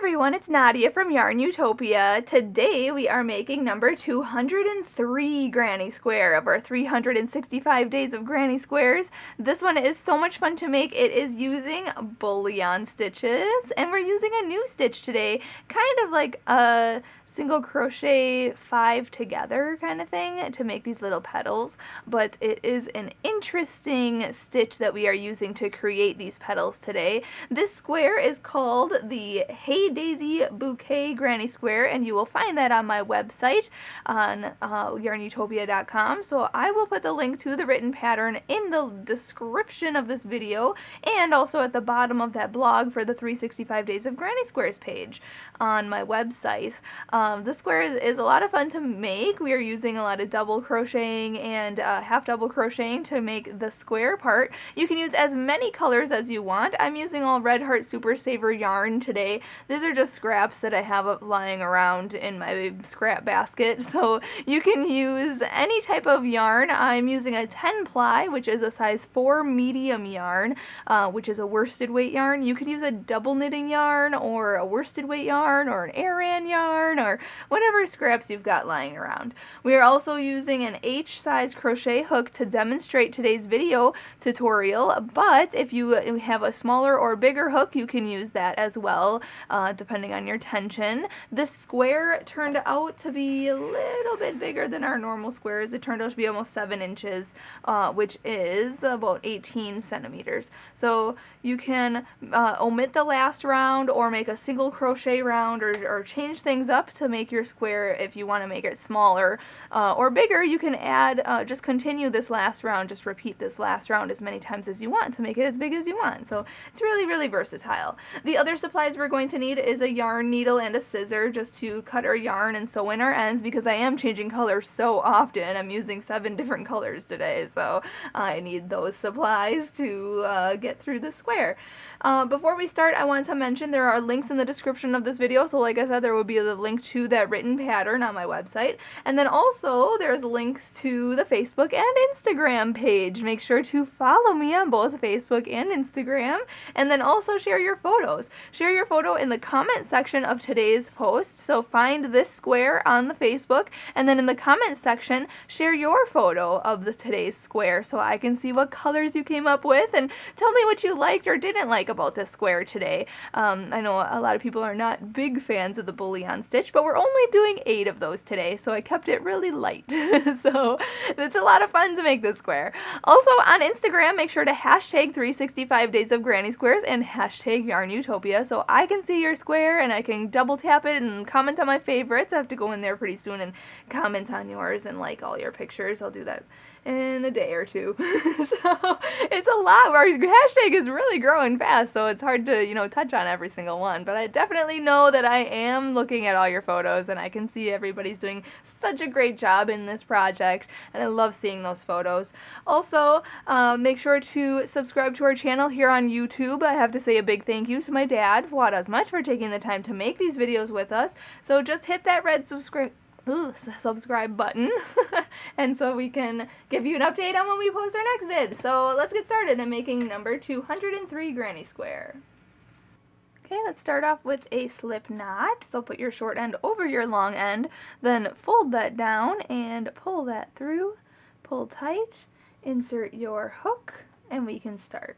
everyone, it's Nadia from YARNutopia. Today we are making number 203 granny square of our 365 days of granny squares. This one is so much fun to make. It is using bullion stitches, and we're using a new stitch today, kind of like a single crochet 5 together kind of thing to make these little petals, but it is an interesting stitch that we are using to create these petals today. This square is called the Hey Daisy Bouquet Granny Square, and you will find that on my website on YARNutopia.com. So I will put the link to the written pattern in the description of this video and also at the bottom of that blog for the 365 Days of Granny Squares page on my website. This square is a lot of fun to make. We are using a lot of double crocheting and half double crocheting to make the square part. You can use as many colors as you want. I'm using all Red Heart Super Saver yarn today. These are just scraps that I have lying around in my scrap basket, so you can use any type of yarn. I'm using a 10 ply, which is a size 4 medium yarn, which is a worsted weight yarn. You could use a double knitting yarn or a worsted weight yarn or an Aran yarn or whatever scraps you've got lying around. We are also using an H size crochet hook to demonstrate today's video tutorial, but if you have a smaller or bigger hook, you can use that as well, depending on your tension. This square turned out to be a little bit bigger than our normal squares. It turned out to be almost 7 inches, which is about 18 centimeters. So you can omit the last round or make a single crochet round or change things up to make your square. If you want to make it smaller or bigger, you can add, just continue this last round, just repeat this last round as many times as you want to make it as big as you want. So it's really, really versatile. The other supplies we're going to need is a yarn needle and a scissor just to cut our yarn and sew in our ends, because I am changing colors so often. I'm using 7 different colors today, so I need those supplies to get through the square. Before we start, I want to mention there are links in the description of this video, so like I said, there will be the link to that written pattern on my website, and then also there's links to the Facebook and Instagram page. Make sure to follow me on both Facebook and Instagram, and then also share your photos. Share your photo in the comment section of today's post, so find this square on the Facebook, and then in the comment section, share your photo of today's square so I can see what colors you came up with, and tell me what you liked or didn't like about this square today. I know a lot of people are not big fans of the bullion stitch, but we're only doing 8 of those today, so I kept it really light. So it's a lot of fun to make this square. Also on Instagram, make sure to hashtag 365 Days of Granny Squares and hashtag YARNutopia so I can see your square and I can double tap it and comment on my favorites. I have to go in there pretty soon and comment on yours and like all your pictures. I'll do that in a day or two. So it's a lot. Our hashtag is really growing fast, so it's hard to, touch on every single one, but I definitely know that I am looking at all your photos and I can see everybody's doing such a great job in this project, and I love seeing those photos. Also, make sure to subscribe to our channel here on YouTube. I have to say a big thank you to my dad, Fuad, Azmat, for taking the time to make these videos with us. So just hit that red subscribe button and so we can give you an update on when we post our next vid. So let's get started in making number 203 granny square. Okay, let's start off with a slip knot. So put your short end over your long end, then fold that down and pull that through, pull tight, insert your hook, and we can start.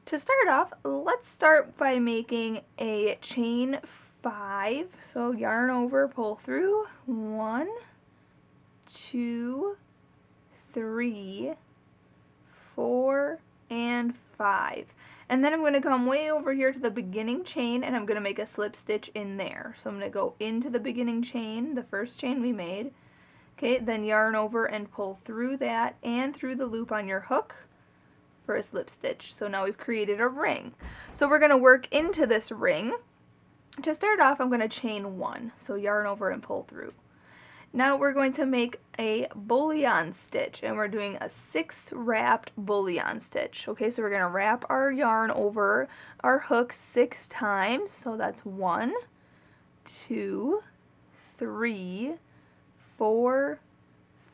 To start off, let's start by making a chain 5, so yarn over, pull through, 1, 2, 3, 4, and 5. And then I'm going to come way over here to the beginning chain and I'm going to make a slip stitch in there. So I'm going to go into the beginning chain, the first chain we made, okay, then yarn over and pull through that and through the loop on your hook for a slip stitch. So now we've created a ring. So we're going to work into this ring. To start off, I'm going to chain 1, so yarn over and pull through. Now we're going to make a bullion stitch, and we're doing a 6 wrapped bullion stitch. Okay, so we're going to wrap our yarn over our hook 6 times, so that's 1, 2, 3, 4,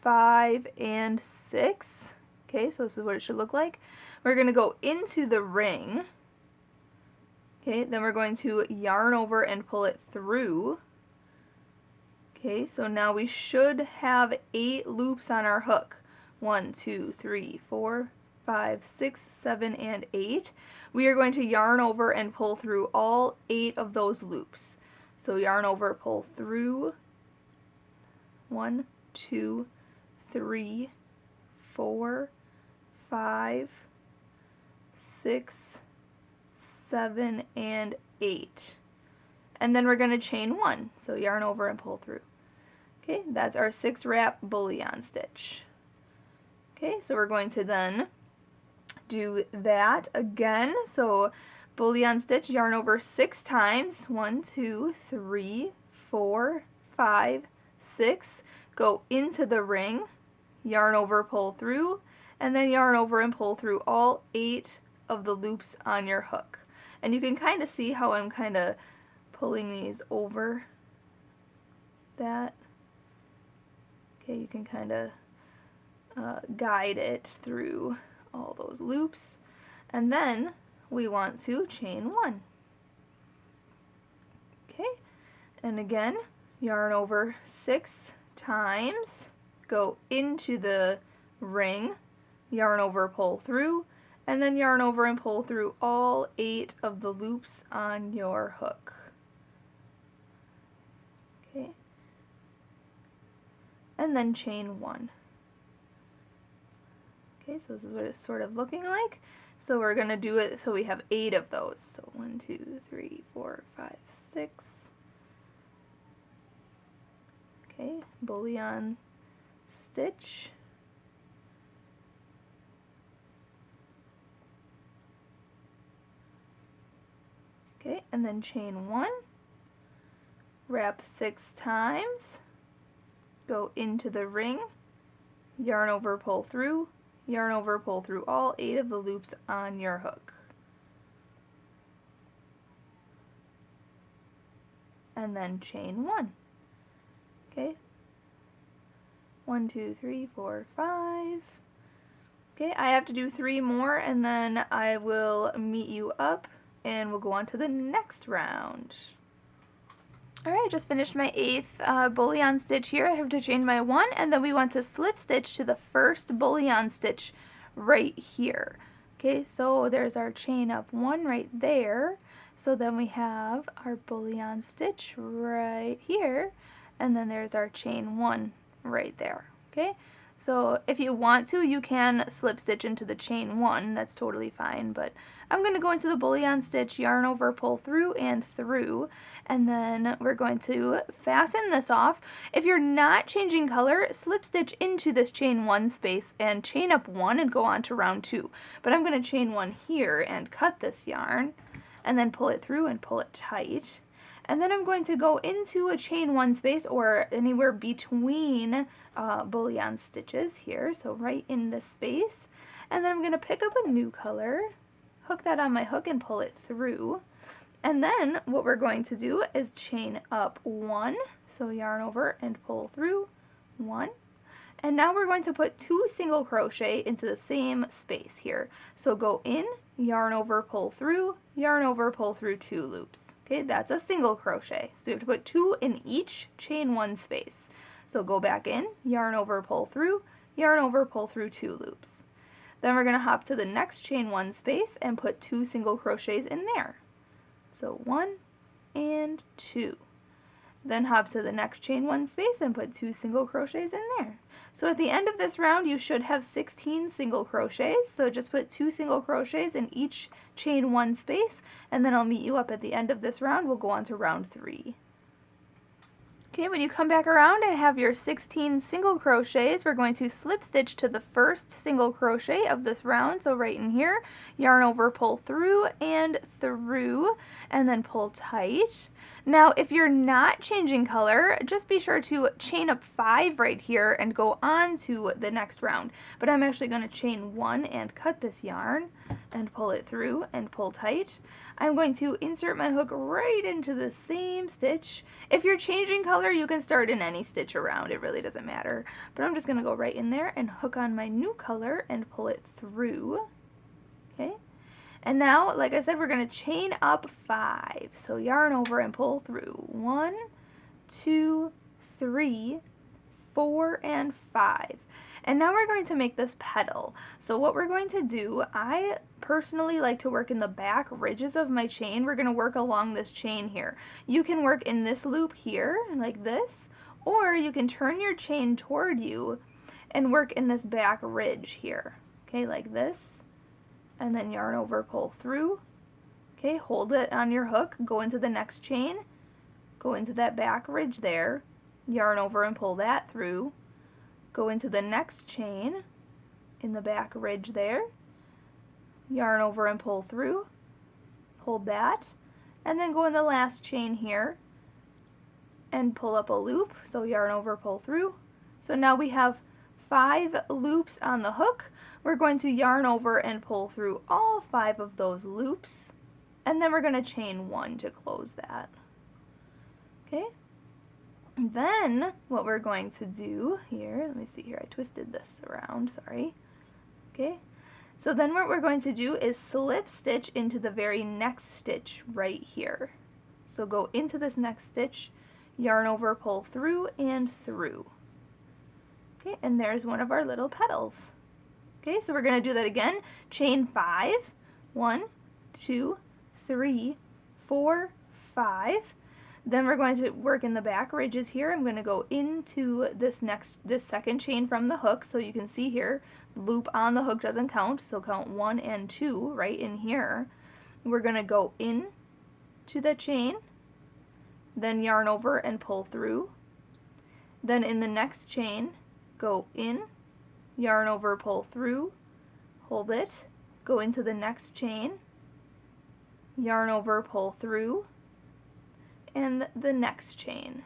5, and 6. Okay, so this is what it should look like. We're going to go into the ring Okay, then we're going to yarn over and pull it through. Okay, so now we should have 8 loops on our hook. 1, 2, 3, 4, 5, 6, 7, and 8. We are going to yarn over and pull through all 8 of those loops. So yarn over, pull through. 1, 2, 3, 4, 5, 6, 7, and 8. And then we're going to chain 1. So yarn over and pull through. Okay, that's our 6 wrap bullion stitch. Okay, so we're going to then do that again. So bullion stitch, yarn over 6 times. 1, 2, 3, 4, 5, 6. Go into the ring, yarn over, pull through, and then yarn over and pull through all 8 of the loops on your hook. And you can kind of see how I'm kind of pulling these over that. Okay, you can kind of guide it through all those loops. And then we want to chain 1. Okay, and again, yarn over 6 times, go into the ring, yarn over, pull through, and then yarn over and pull through all 8 of the loops on your hook. Okay, and then chain 1. Okay, so this is what it's sort of looking like. So we're going to do it so we have 8 of those. So 1, 2, 3, 4, 5, 6. Okay, bullion stitch. Okay, and then chain 1. Wrap 6 times. Go into the ring. Yarn over, pull through. Yarn over, pull through all 8 of the loops on your hook. And then chain 1. Okay. 1, 2, 3, 4, 5. Okay, I have to do 3 more and then I will meet you up and we'll go on to the next round. Alright, I just finished my 8th bullion stitch here. I have to chain my 1 and then we want to slip stitch to the first bullion stitch right here. Okay, so there's our chain up 1 right there. So then we have our bullion stitch right here and then there's our chain 1 right there. Okay, so if you want to, you can slip stitch into the chain 1, that's totally fine, but I'm going to go into the bullion stitch, yarn over, pull through, and then we're going to fasten this off. If you're not changing color, slip stitch into this chain 1 space and chain up 1 and go on to round 2. But I'm going to chain 1 here and cut this yarn, and then pull it through and pull it tight. And then I'm going to go into a chain 1 space or anywhere between bullion stitches here, so right in this space. And then I'm going to pick up a new color, hook that on my hook and pull it through. And then what we're going to do is chain up 1, so yarn over and pull through 1. And now we're going to put 2 single crochet into the same space here. So go in, yarn over, pull through, yarn over, pull through 2 loops. Okay, that's a single crochet. So you have to put 2 in each chain 1 space. So go back in, yarn over, pull through, yarn over, pull through 2 loops. Then we're going to hop to the next chain 1 space and put 2 single crochets in there. So 1 and 2. Then hop to the next chain 1 space and put 2 single crochets in there. So at the end of this round you should have 16 single crochets, so just put 2 single crochets in each chain 1 space, and then I'll meet you up at the end of this round. We'll go on to round 3. Okay, when you come back around and have your 16 single crochets, we're going to slip stitch to the first single crochet of this round, so right in here, yarn over, pull through, and then pull tight. Now, if you're not changing color, just be sure to chain up 5 right here and go on to the next round. But I'm actually going to chain 1 and cut this yarn and pull it through and pull tight. I'm going to insert my hook right into the same stitch. If you're changing color, you can start in any stitch around. It really doesn't matter. But I'm just going to go right in there and hook on my new color and pull it through. Okay. And now, like I said, we're going to chain up 5. So yarn over and pull through. 1, 2, 3, 4, and 5. And now we're going to make this petal. So what we're going to do, I personally like to work in the back ridges of my chain. We're going to work along this chain here. You can work in this loop here, like this, or you can turn your chain toward you and work in this back ridge here. Okay, like this. And then yarn over, pull through. Okay, hold it on your hook, go into the next chain, go into that back ridge there, yarn over and pull that through, go into the next chain in the back ridge there, yarn over and pull through, hold that, and then go in the last chain here and pull up a loop, so yarn over, pull through. So now we have 5 loops on the hook. We're going to yarn over and pull through all 5 of those loops, and then we're going to chain 1 to close that. Okay? And then what we're going to do here, let me see here, I twisted this around, sorry. Okay? So then what we're going to do is slip stitch into the very next stitch right here. So go into this next stitch, yarn over, pull through, and through. Okay, and there's one of our little petals. Okay, so we're going to do that again. Chain 5. 1, 2, 3, 4, 5. Then we're going to work in the back ridges here. I'm going to go into this second chain from the hook, so you can see here, loop on the hook doesn't count, so count 1 and 2 right in here. We're going to go in to the chain, then yarn over and pull through. Then in the next chain, go in, yarn over, pull through, hold it, go into the next chain, yarn over, pull through, and the next chain.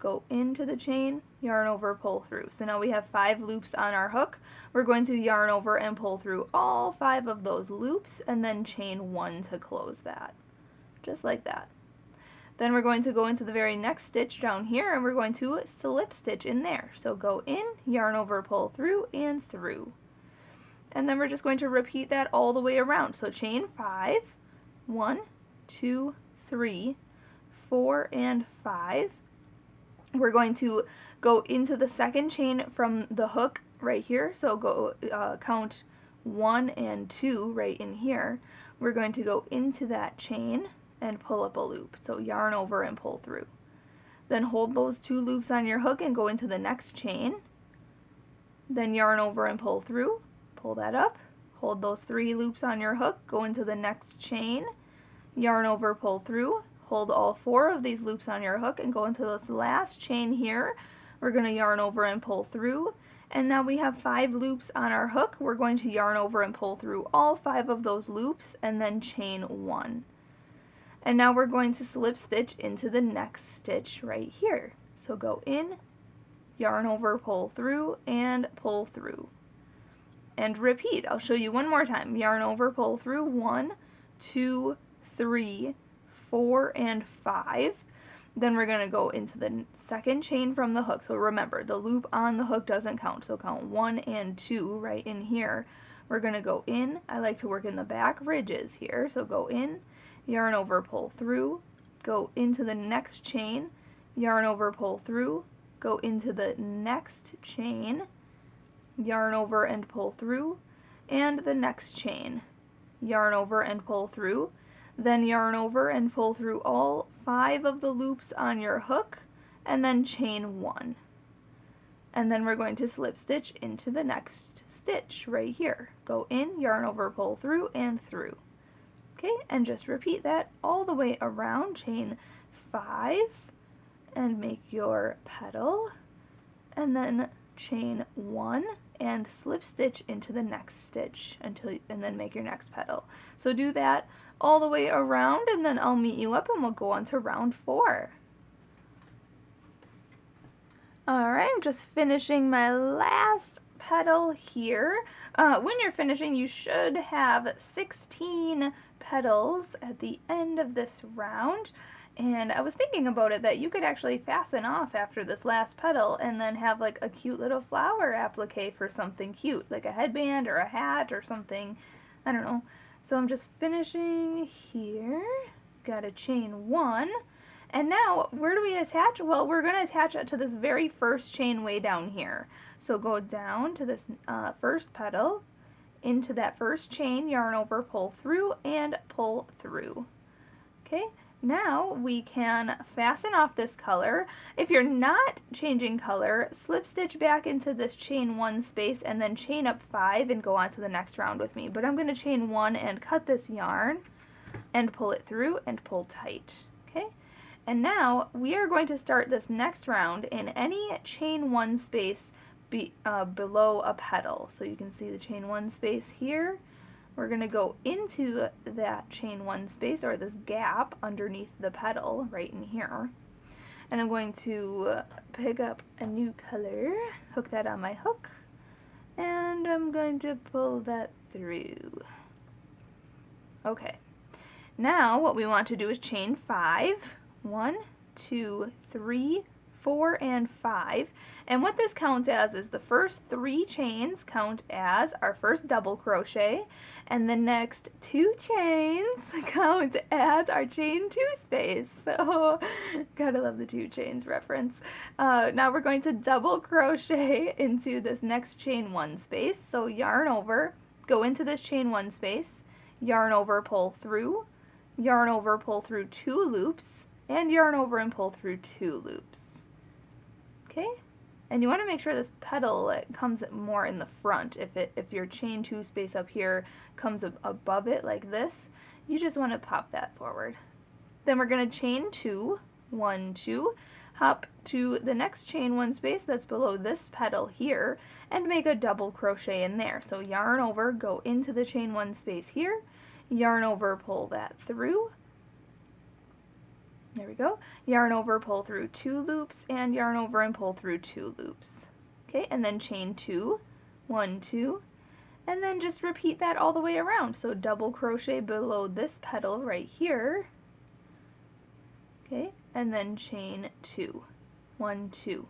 Go into the chain, yarn over, pull through. So now we have 5 loops on our hook. We're going to yarn over and pull through all 5 of those loops and then chain 1 to close that. Just like that. Then we're going to go into the very next stitch down here and we're going to slip stitch in there. So go in, yarn over, pull through, and through. And then we're just going to repeat that all the way around. So chain 5, 1, 2, 3, 4, and 5. We're going to go into the second chain from the hook right here. So go count 1 and 2 right in here. We're going to go into that chain and pull up a loop. So yarn over and pull through. Then hold those 2 loops on your hook and go into the next chain. Then yarn over and pull through. Pull that up. Hold those 3 loops on your hook, go into the next chain, yarn over, pull through. Hold all 4 of these loops on your hook and go into this last chain here. We're going to yarn over and pull through. And now we have 5 loops on our hook. We're going to yarn over and pull through all 5 of those loops and then chain 1. And now we're going to slip stitch into the next stitch right here. So go in, yarn over, pull through, and pull through. And repeat. I'll show you one more time. Yarn over, pull through, 1, 2, 3, 4, and 5. Then we're going to go into the second chain from the hook. So remember, the loop on the hook doesn't count. So count 1 and 2 right in here. We're going to go in. I like to work in the back ridges here. So go in, yarn over, pull through, go into the next chain, yarn over, pull through, go into the next chain, yarn over and pull through, and the next chain, yarn over and pull through, then yarn over and pull through all 5 of the loops on your hook, and then chain 1. And then we're going to slip stitch into the next stitch right here. Go in, yarn over, pull through, and through. Okay, and just repeat that all the way around, chain 5, and make your petal, and then chain 1 and slip stitch into the next stitch and then make your next petal. So do that all the way around, and then I'll meet you up and we'll go on to round 4. Alright, I'm just finishing my last petal here. When you're finishing, you should have 16 petals at the end of this round, and I was thinking about it that you could actually fasten off after this last petal and then have like a cute little flower applique for something cute, like a headband or a hat or something, I don't know, So I'm just finishing here. Got a chain 1. And now, where do we attach? Well, we're going to attach it to this very first chain way down here. So go down to this first petal, into that first chain, yarn over, pull through, and pull through. Okay, now we can fasten off this color. If you're not changing color, slip stitch back into this chain 1 space and then chain up 5 and go on to the next round with me. But I'm going to chain 1 and cut this yarn and pull it through and pull tight. Okay. And now we are going to start this next round in any chain 1 space below a petal. So you can see the chain 1 space here. We're going to go into that chain 1 space, or this gap underneath the petal right in here. And I'm going to pick up a new color, hook that on my hook, and I'm going to pull that through. Okay. Now what we want to do is chain 5. 1, 2, 3, 4, and 5. And what this counts as is the first 3 chains count as our first double crochet, and the next 2 chains count as our chain 2 space. So, gotta love the 2 chains reference. Now we're going to double crochet into this next chain 1 space. So yarn over, go into this chain 1 space, yarn over, pull through, yarn over, pull through 2 loops, and yarn over and pull through 2 loops. Okay? And you want to make sure this petal comes more in the front. If your chain 2 space up here comes above it like this, you just want to pop that forward. Then we're going to chain 2, 1, 2, hop to the next chain 1 space that's below this petal here, and make a double crochet in there. So yarn over, go into the chain 1 space here, yarn over, pull that through. There we go. Yarn over, pull through 2 loops, and yarn over and pull through 2 loops. Okay, and then chain 2, 1, 2, and then just repeat that all the way around. So double crochet below this petal right here. Okay, and then chain 2, 1, 2.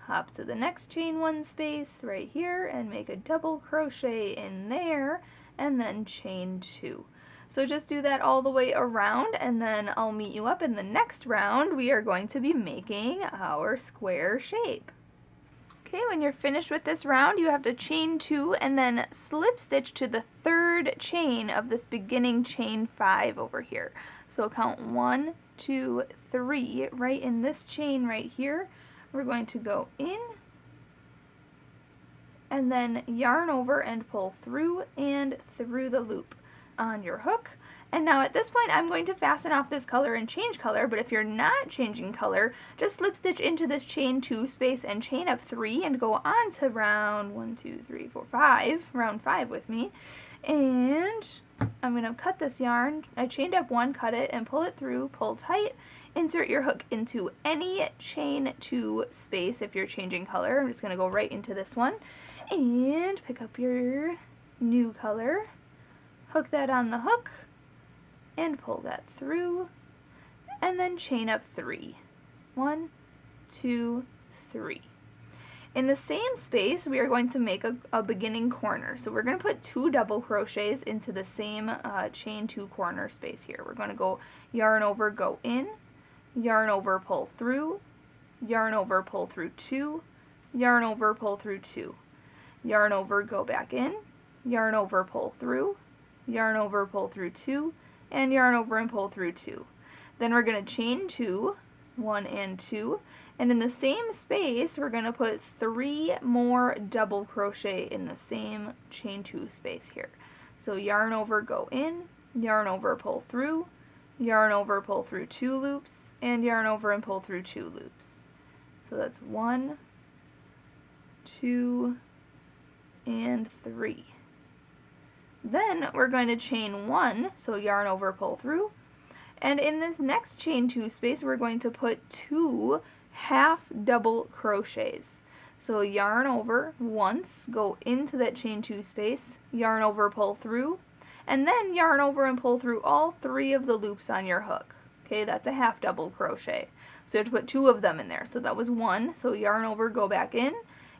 Hop to the next chain 1 space right here and make a double crochet in there, and then chain 2. So just do that all the way around, and then I'll meet you up in the next round. We are going to be making our square shape. Okay, when you're finished with this round, you have to chain 2 and then slip stitch to the 3rd chain of this beginning chain 5 over here. So count 1, 2, 3 right in this chain right here. We're going to go in and then yarn over and pull through and through the loop on your hook. And now at this point I'm going to fasten off this color and change color, but if you're not changing color, just slip stitch into this chain 2 space and chain up 3 and go on to round 1, 2, 3, 4, 5, round 5 with me. And I'm going to cut this yarn. I chained up 1, cut it and pull it through, pull tight, insert your hook into any chain 2 space if you're changing color. I'm just going to go right into this one and pick up your new color. Hook that on the hook and pull that through, and then chain up 3. 1, 2, 3. In the same space, we are going to make a beginning corner. So we're going to put 2 double crochets into the same chain 2 corner space here. We're going to go yarn over, go in, yarn over, pull through, yarn over, pull through 2, yarn over, pull through 2, yarn over, go back in, yarn over, pull through, yarn over, pull through 2, and yarn over and pull through 2. Then we're going to chain 2, 1 and 2, and in the same space we're going to put 3 more double crochet in the same chain 2 space here. So yarn over, go in, yarn over, pull through, yarn over, pull through 2 loops, and yarn over and pull through 2 loops. So that's 1, 2, and 3. Then we're going to chain 1, so yarn over, pull through, and in this next chain 2 space we're going to put 2 half double crochets. So yarn over once, go into that chain 2 space, yarn over, pull through, and then yarn over and pull through all 3 of the loops on your hook. Okay, that's a half double crochet. So you have to put 2 of them in there. So that was 1, so yarn over, go back in,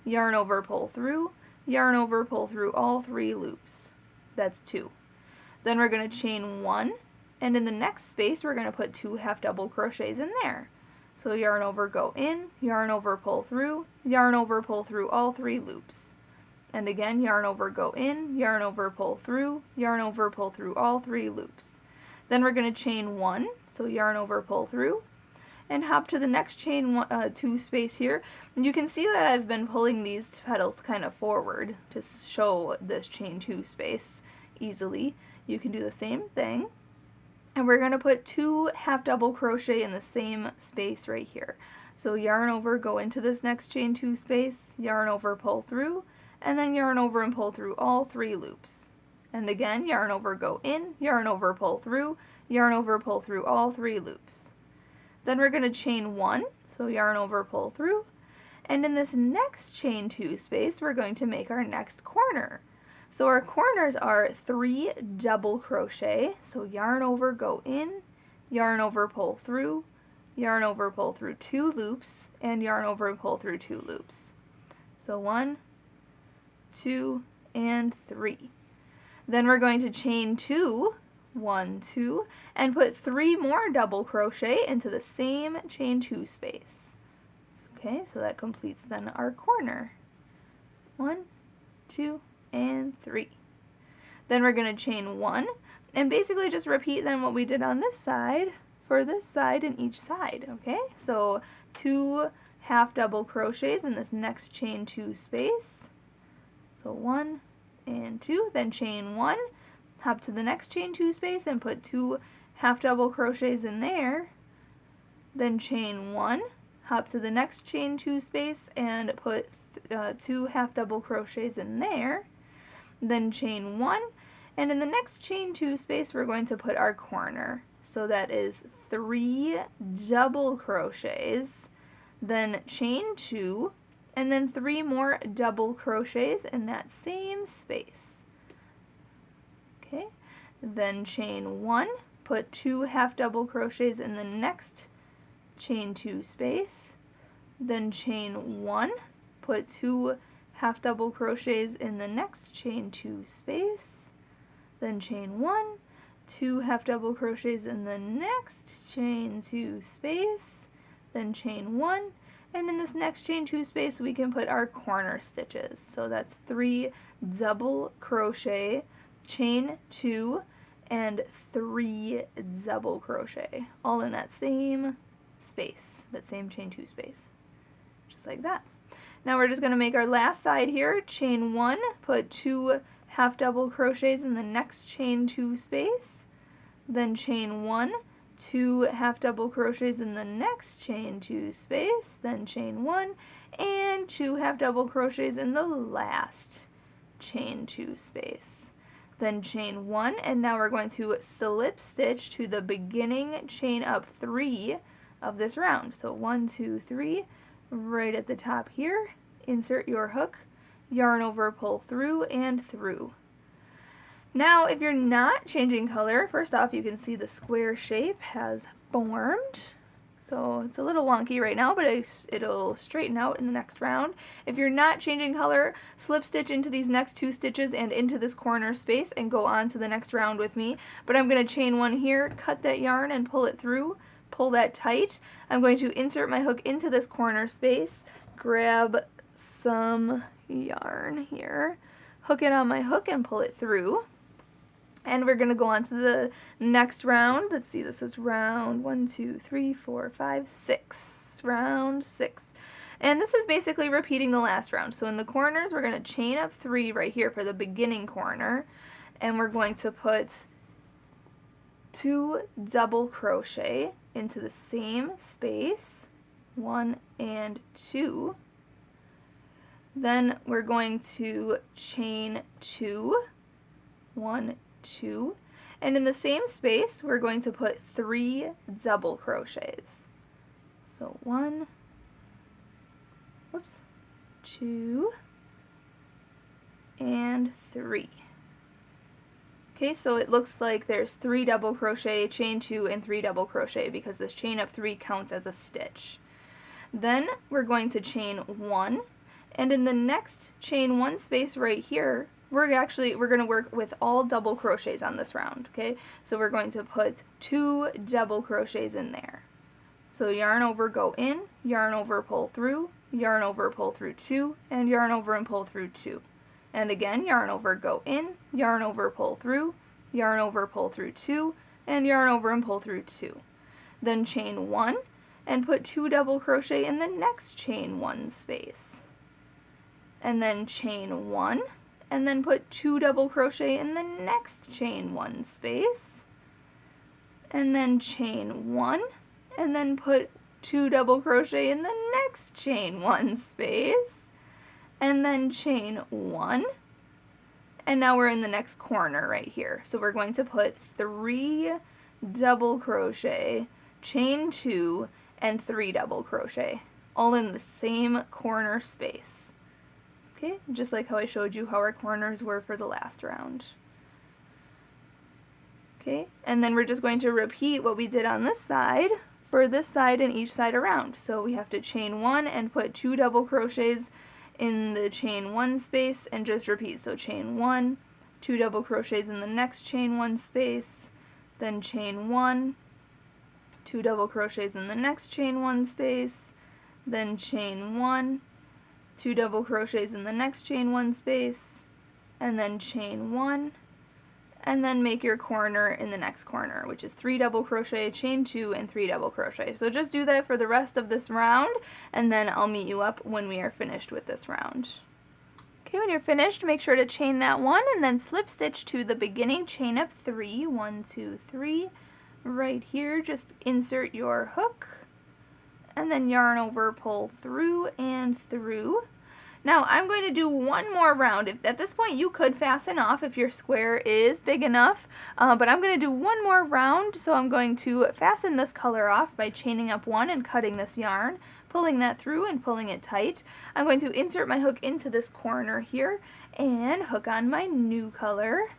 yarn over, pull through, yarn over, pull through all 3 loops. That's 2. Then we're going to chain 1, and in the next space we're going to put 2 half double crochets in there. So yarn over, go in, yarn over, pull through, yarn over, pull through all 3 loops. And again, yarn over, go in, yarn over, pull through, yarn over, pull through all 3 loops. Then we're going to chain 1, so yarn over, pull through, and hop to the next chain 2 space here. And you can see that I've been pulling these petals kind of forward to show this chain 2 space easily. You can do the same thing. And we're going to put 2 half double crochet in the same space right here. So yarn over, go into this next chain 2 space, yarn over, pull through, and then yarn over and pull through all 3 loops. And again, yarn over, go in, yarn over, pull through, yarn over, pull through all 3 loops. Then we're going to chain 1, so yarn over, pull through, and in this next chain 2 space we're going to make our next corner. So our corners are 3 double crochet, so yarn over, go in, yarn over, pull through, yarn over, pull through 2 loops, and yarn over and pull through 2 loops. So 1, 2, and 3. Then we're going to chain 2, 1, 2, and put 3 more double crochet into the same chain 2 space. Okay, so that completes then our corner. 1, 2, and 3. Then we're going to chain 1, and basically just repeat then what we did on this side for this side and each side. Okay, so 2 half double crochets in this next chain 2 space. So 1 and 2, then chain 1, hop to the next chain 2 space and put 2 half double crochets in there, then chain 1, hop to the next chain 2 space and put 2 half double crochets in there, then chain 1, and in the next chain 2 space we're going to put our corner. So that is 3 double crochets, then chain 2, and then 3 more double crochets in that same space. Okay, then chain 1, put 2 half double crochets in the next chain 2 space, then chain 1, put 2 half double crochets in the next chain 2 space, then chain 1, 2 half double crochets in the next chain 2 space, then chain 1, and in this next chain 2 space we can put our corner stitches. So that's 3 double crochet, chain 2, and 3 double crochet, all in that same space, that same chain 2 space, just like that. Now we're just going to make our last side here, chain 1, put 2 half double crochets in the next chain 2 space, then chain 1, 2 half double crochets in the next chain 2 space, then chain 1, and 2 half double crochets in the last chain 2 space. Then chain 1, and now we're going to slip stitch to the beginning chain up 3 of this round. So 1, 2, 3, right at the top here, insert your hook, yarn over, pull through, and through. Now if you're not changing color, first off you can see the square shape has formed. So it's a little wonky right now, but it'll straighten out in the next round. If you're not changing color, slip stitch into these next 2 stitches and into this corner space and go on to the next round with me. But I'm going to chain 1 here, cut that yarn and pull it through, pull that tight. I'm going to insert my hook into this corner space, grab some yarn here, hook it on my hook and pull it through. And we're going to go on to the next round. Let's see, this is round 1, 2, 3, 4, 5, 6. Round 6. And this is basically repeating the last round. So in the corners, we're going to chain up 3 right here for the beginning corner. And we're going to put 2 double crochet into the same space, 1 and 2. Then we're going to chain 2, 1, 2, and in the same space we're going to put 3 double crochets. So 1, 2, and 3. Okay, so it looks like there's 3 double crochet, chain 2, and 3 double crochet because this chain up 3 counts as a stitch. Then we're going to chain 1, and in the next chain 1 space right here we're going to work with all double crochets on this round, okay? So we're going to put 2 double crochets in there. So yarn over, go in, yarn over, pull through, yarn over, pull through 2, and yarn over and pull through 2. And again, yarn over, go in, yarn over, pull through, yarn over, pull through 2, and yarn over and pull through 2. Then chain 1 and put 2 double crochet in the next chain 1 space. And then chain 1 and then put 2 double crochet in the next chain 1 space. And then chain 1 and then put 2 double crochet in the next chain 1 space. And then chain 1. And now we're in the next corner right here. So we're going to put 3 double crochet, chain 2, and 3 double crochet, all in the same corner space. Okay, just like how I showed you how our corners were for the last round. Okay, and then we're just going to repeat what we did on this side for this side and each side around. So we have to chain 1 and put 2 double crochets in the chain 1 space and just repeat. So chain 1, 2 double crochets in the next chain 1 space, then chain 1, 2 double crochets in the next chain 1 space, then chain 1, 2 double crochets in the next chain 1 space, and then chain 1, and then make your corner in the next corner, which is 3 double crochet, chain 2, and 3 double crochet. So just do that for the rest of this round, and then I'll meet you up when we are finished with this round. Okay, when you're finished, make sure to chain that 1 and then slip stitch to the beginning chain of 3, 1, 2, 3. Right here, just insert your hook, and then yarn over, pull through and through. Now I'm going to do one more round. At this point you could fasten off if your square is big enough, but I'm going to do one more round, so I'm going to fasten this color off by chaining up 1 and cutting this yarn, pulling that through and pulling it tight. I'm going to insert my hook into this corner here and hook on my new color,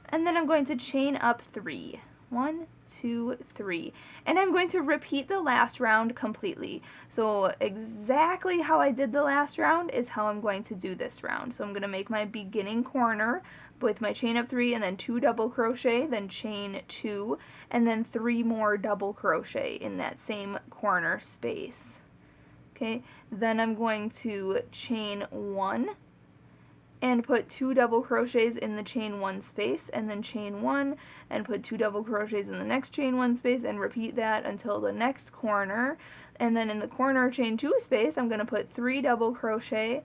and then I'm going to chain up 3. 1, 2, 3. And I'm going to repeat the last round completely. So exactly how I did the last round is how I'm going to do this round. So I'm going to make my beginning corner with my chain up 3 and then 2 double crochet, then chain 2, and then 3 more double crochet in that same corner space. Okay, then I'm going to chain 1 and put 2 double crochets in the chain 1 space, and then chain 1 and put 2 double crochets in the next chain 1 space, and repeat that until the next corner. And then in the corner chain 2 space, I'm going to put 3 double crochet,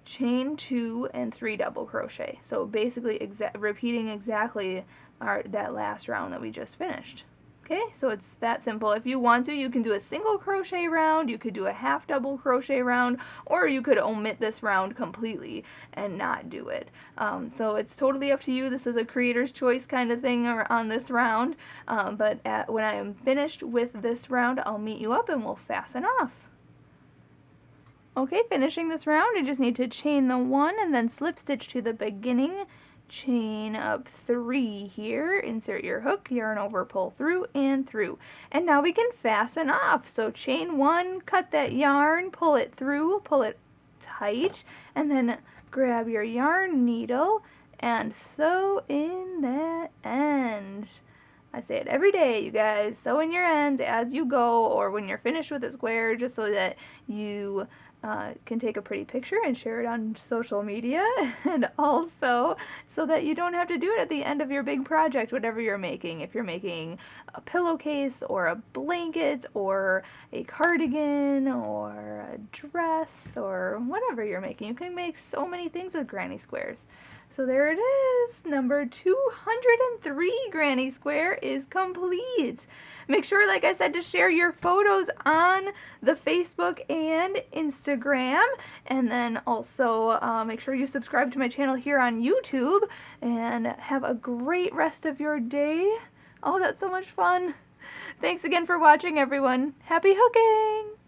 chain 2, and 3 double crochet. So basically repeating exactly that last round that we just finished. Okay, so it's that simple. If you want to, you can do a single crochet round, you could do a half double crochet round, or you could omit this round completely and not do it. So it's totally up to you. This is a creator's choice kind of thing on this round, but when I am finished with this round, I'll meet you up and we'll fasten off. Okay, finishing this round, you just need to chain the 1 and then slip stitch to the beginning, chain up 3 here, insert your hook, yarn over, pull through and through. And now we can fasten off. So chain 1, cut that yarn, pull it through, pull it tight, and then grab your yarn needle and sew in that end. I say it every day, you guys. Sew in your ends as you go, or when you're finished with a square, just so that you can take a pretty picture and share it on social media, and also so that you don't have to do it at the end of your big project, whatever you're making. If you're making a pillowcase or a blanket or a cardigan or a dress or whatever you're making, you can make so many things with granny squares. So there it is. Number 203 granny square is complete. Make sure, like I said, to share your photos on the Facebook and Instagram. And then also make sure you subscribe to my channel here on YouTube. And have a great rest of your day. Oh, that's so much fun. Thanks again for watching, everyone. Happy hooking!